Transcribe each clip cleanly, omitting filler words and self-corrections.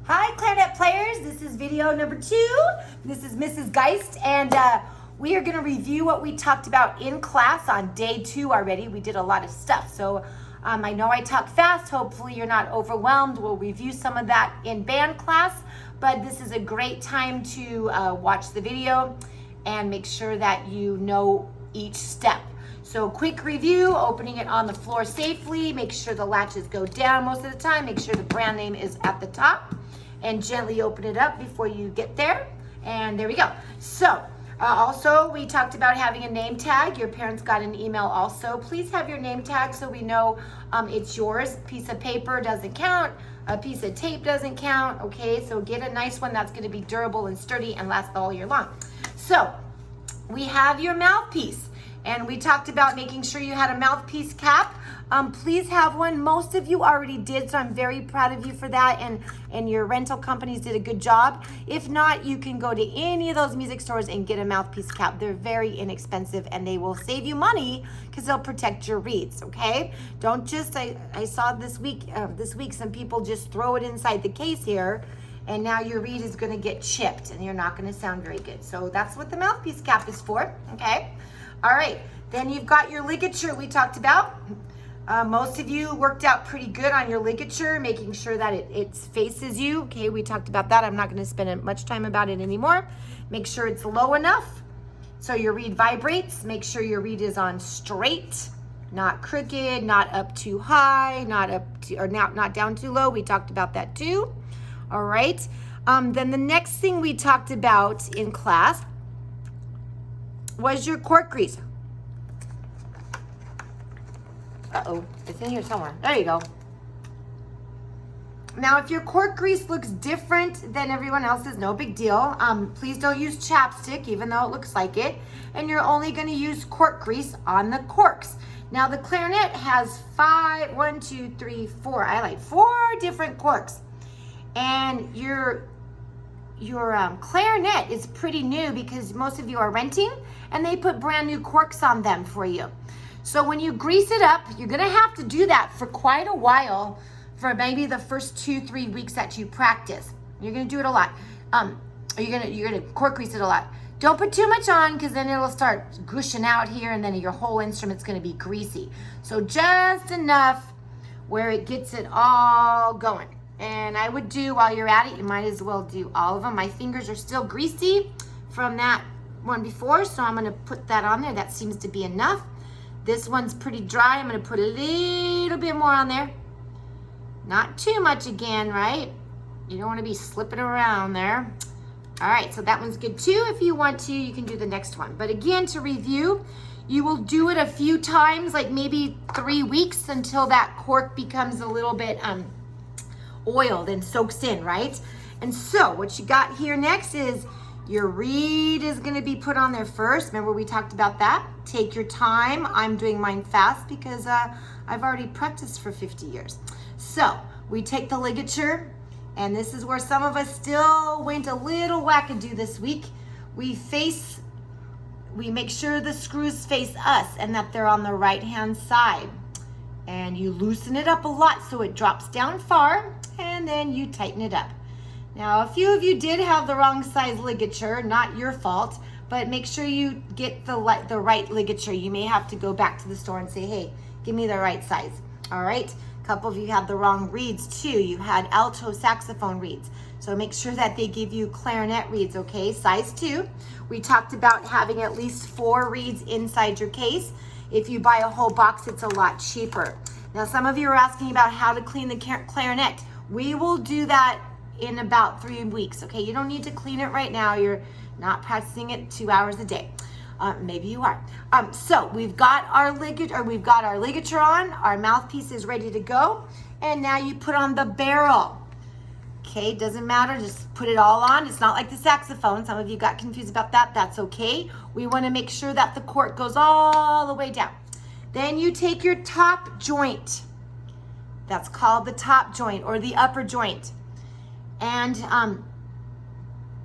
Hi Clarinet players, this is video number 2. This is Mrs. Geist, and we are going to review what we talked about in class on day 2 already. We did a lot of stuff, so I know I talk fast. Hopefully you're not overwhelmed. We'll review some of that in band class, but this is a great time to watch the video and make sure that you know each step. So quick review, opening it on the floor safely, make sure the latches go down most of the time, make sure the brand name is at the top, and gently open it up before you get there. And there we go. So also we talked about having a name tag. Your parents got an email also. Please have your name tag so we know it's yours. Piece of paper doesn't count. A piece of tape doesn't count. Okay, so get a nice one that's going to be durable and sturdy and last all year long. So we have your mouthpiece. And we talked about making sure you had a mouthpiece cap. Please have one. Most of you already did, so I'm very proud of you for that. And your rental companies did a good job. If not, you can go to any of those music stores and get a mouthpiece cap. They're very inexpensive and they will save you money because they'll protect your reeds, okay? Don't just, I saw this week some people just throw it inside the case here, and now your reed is gonna get chipped and you're not gonna sound very good. So that's what the mouthpiece cap is for, okay? All right, then you've got your ligature we talked about. Most of you worked out pretty good on your ligature, making sure that it faces you. Okay, we talked about that. I'm not going to spend much time about it anymore. Make sure it's low enough so your reed vibrates. Make sure your reed is on straight, not crooked, not up too high, not down too low. We talked about that too. All right. Then the next thing we talked about in class was your cork grease. Uh-oh, it's in here somewhere. There you go. Now, if your cork grease looks different than everyone else's, no big deal. Please don't use chapstick, even though it looks like it. And you're only going to use cork grease on the corks. Now, the clarinet has 4 different corks. And your clarinet is pretty new because most of you are renting and they put brand new corks on them for you. So when you grease it up, you're gonna have to do that for quite a while, for maybe the first 2-3 weeks that you practice. You're gonna do it a lot. You're gonna cork grease it a lot. Don't put too much on because then it'll start gushing out here and then your whole instrument's gonna be greasy. So just enough where it gets it all going. And I would do, while you're at it, you might as well do all of them. My fingers are still greasy from that one before, so I'm gonna put that on there. That seems to be enough. This one's pretty dry. I'm gonna put a little bit more on there. Not too much again, right? You don't wanna be slipping around there. All right, so that one's good too. If you want to, you can do the next one. But again, to review, you will do it a few times, like maybe 3 weeks until that cork becomes a little bit oiled and soaks in, right? And so what you got here next is your reed is going to be put on there first. Remember we talked about that? Take your time. I'm doing mine fast because I've already practiced for 50 years. So we take the ligature, and this is where some of us still went a little wackadoo this week. We make sure the screws face us and that they're on the right hand side. And you loosen it up a lot so it drops down far, and then you tighten it up. Now, a few of you did have the wrong size ligature, not your fault, but make sure you get the right ligature. You may have to go back to the store and say, hey, give me the right size. All right, a couple of you had the wrong reeds too. You had alto saxophone reeds. So make sure that they give you clarinet reeds, okay? Size 2. We talked about having at least 4 reeds inside your case. If you buy a whole box, it's a lot cheaper. Now, some of you are asking about how to clean the clarinet. We will do that in about 3 weeks, okay? You don't need to clean it right now. You're not practicing it 2 hours a day. Maybe you are. So we've got our ligature on, our mouthpiece is ready to go, and now you put on the barrel. Okay, doesn't matter, just put it all on. It's not like the saxophone. Some of you got confused about that. That's okay. We want to make sure that the cork goes all the way down. Then you take your top joint. That's called the top joint or the upper joint. And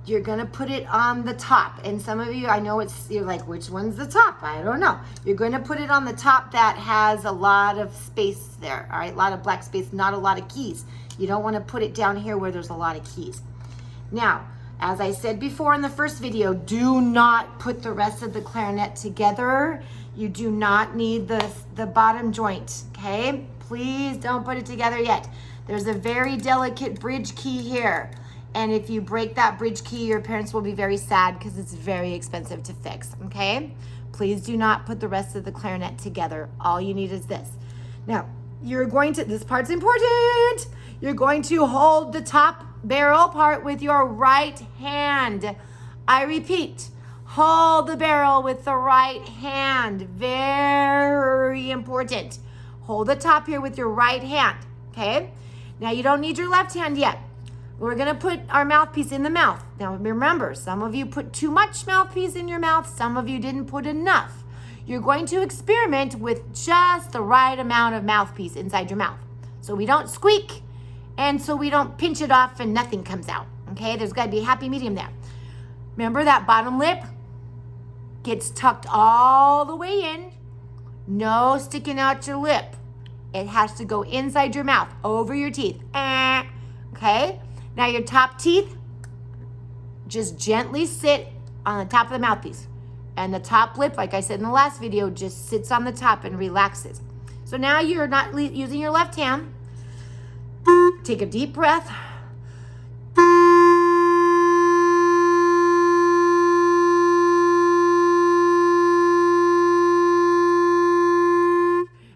you're gonna put it on the top. And some of you, I know you're like, which one's the top? I don't know. You're gonna put it on the top that has a lot of space there, all right? A lot of black space, not a lot of keys. You don't wanna put it down here where there's a lot of keys. Now, as I said before in the first video, do not put the rest of the clarinet together. You do not need the bottom joint, okay? Please don't put it together yet. There's a very delicate bridge key here. And if you break that bridge key, your parents will be very sad because it's very expensive to fix, okay? Please do not put the rest of the clarinet together. All you need is this. Now, this part's important. You're going to hold the top barrel part with your right hand. I repeat, hold the barrel with the right hand. Very important. Hold the top here with your right hand, okay? Now, you don't need your left hand yet. We're gonna put our mouthpiece in the mouth. Now remember, some of you put too much mouthpiece in your mouth, some of you didn't put enough. You're going to experiment with just the right amount of mouthpiece inside your mouth. So we don't squeak, and so we don't pinch it off and nothing comes out, okay? There's gotta be a happy medium there. Remember that bottom lip gets tucked all the way in. No sticking out your lip. It has to go inside your mouth, over your teeth, okay? Now your top teeth, just gently sit on the top of the mouthpiece. And the top lip, like I said in the last video, just sits on the top and relaxes. So now you're not using your left hand. Take a deep breath.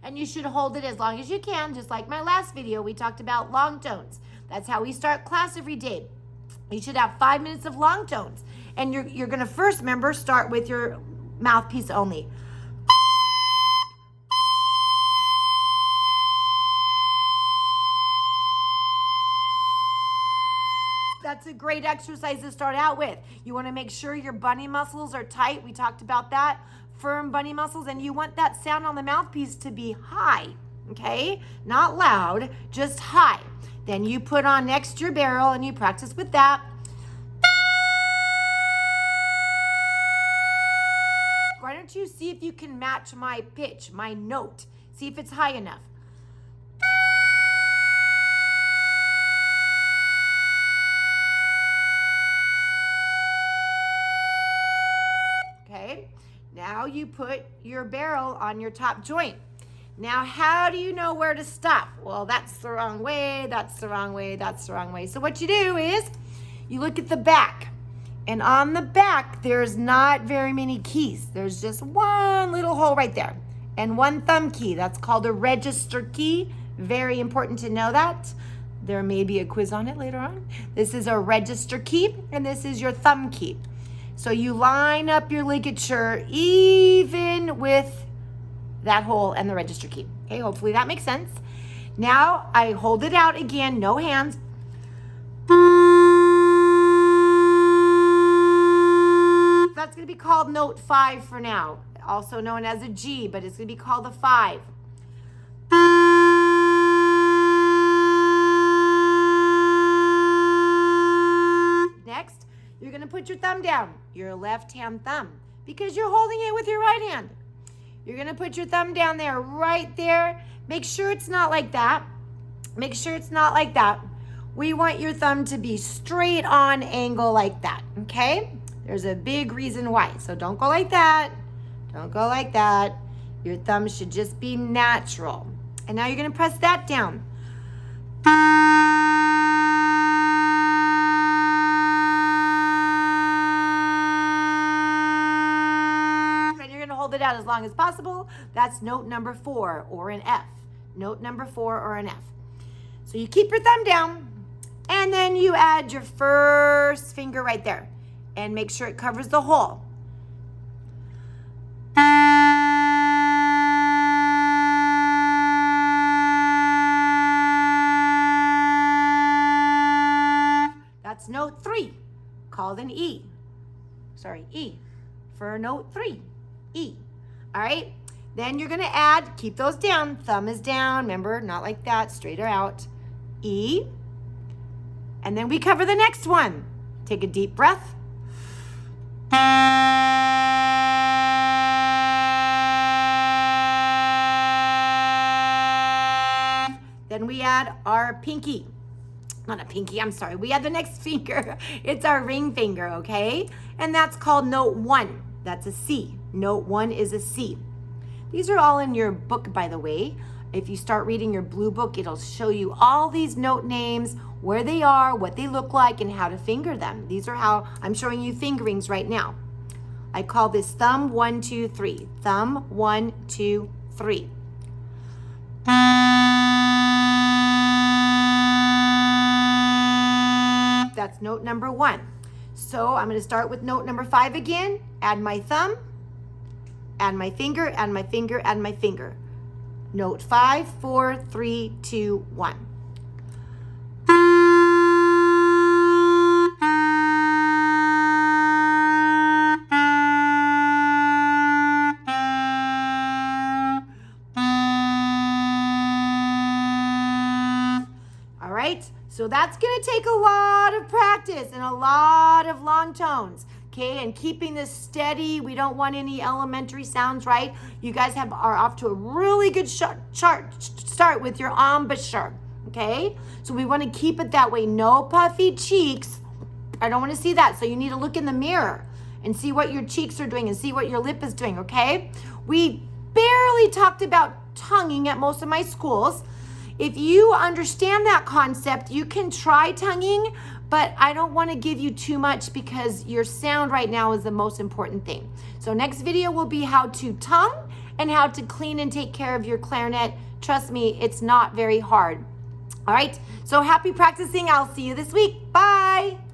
And you should hold it as long as you can, just like my last video, we talked about long tones. That's how we start class every day. You should have 5 minutes of long tones. And you're gonna first, remember, start with your mouthpiece only. That's a great exercise to start out with. You wanna make sure your bunny muscles are tight. We talked about that. Firm bunny muscles, and you want that sound on the mouthpiece to be high, okay? Not loud, just high. Then you put on next your barrel and you practice with that. Why don't you see if you can match my pitch, my note? See if it's high enough. Okay, now you put your barrel on your top joint. Now, how do you know where to stop? Well, that's the wrong way, that's the wrong way, that's the wrong way. So what you do is you look at the back. And on the back, there's not very many keys. There's just one little hole right there. And one thumb key. That's called a register key. Very important to know that. There may be a quiz on it later on. This is a register key, and this is your thumb key. So you line up your ligature even with that hole and the register key. Okay, hopefully that makes sense. Now I hold it out again, no hands. That's gonna be called note 5 for now, also known as a G, but it's gonna be called a 5. Next, you're gonna put your thumb down, your left hand thumb, because you're holding it with your right hand. You're gonna put your thumb down there, right there. Make sure it's not like that. Make sure it's not like that. We want your thumb to be straight on angle like that, okay? There's a big reason why. So don't go like that. Don't go like that. Your thumb should just be natural. And now you're gonna press that down. Hold it out as long as possible. That's note number 4 or an F. Note number 4 or an F. So you keep your thumb down and then you add your first finger right there and make sure it covers the hole. That's note 3, called an E. Sorry, E for note 3. E. All right, then you're gonna add, keep those down, thumb is down, remember, not like that, straighter out, E, and then we cover the next one. Take a deep breath. Then we add our pinky. Not a pinky, I'm sorry. We add the next finger. It's our ring finger, okay? And that's called note 1. That's a C. Note 1 is a C. These are all in your book, by the way. If you start reading your blue book, it'll show you all these note names, where they are, what they look like, and how to finger them. These are how I'm showing you fingerings right now. I call this thumb 1, 2, 3. Thumb 1, 2, 3. That's note number 1. So I'm going to start with note number 5 again. Add my thumb, add my finger, add my finger, add my finger. Note 5, 4, 3, 2, 1. All right, so that's going to take a lot of practice and a lot of long tones. Okay, and keeping this steady. We don't want any elementary sounds, right? You guys are off to a really good start with your embouchure, okay? So we want to keep it that way. No puffy cheeks. I don't want to see that. So you need to look in the mirror and see what your cheeks are doing and see what your lip is doing, okay? We barely talked about tonguing at most of my schools. If you understand that concept, you can try tonguing, but I don't want to give you too much because your sound right now is the most important thing. So next video will be how to tongue and how to clean and take care of your clarinet. Trust me, it's not very hard. All right, so happy practicing. I'll see you this week. Bye.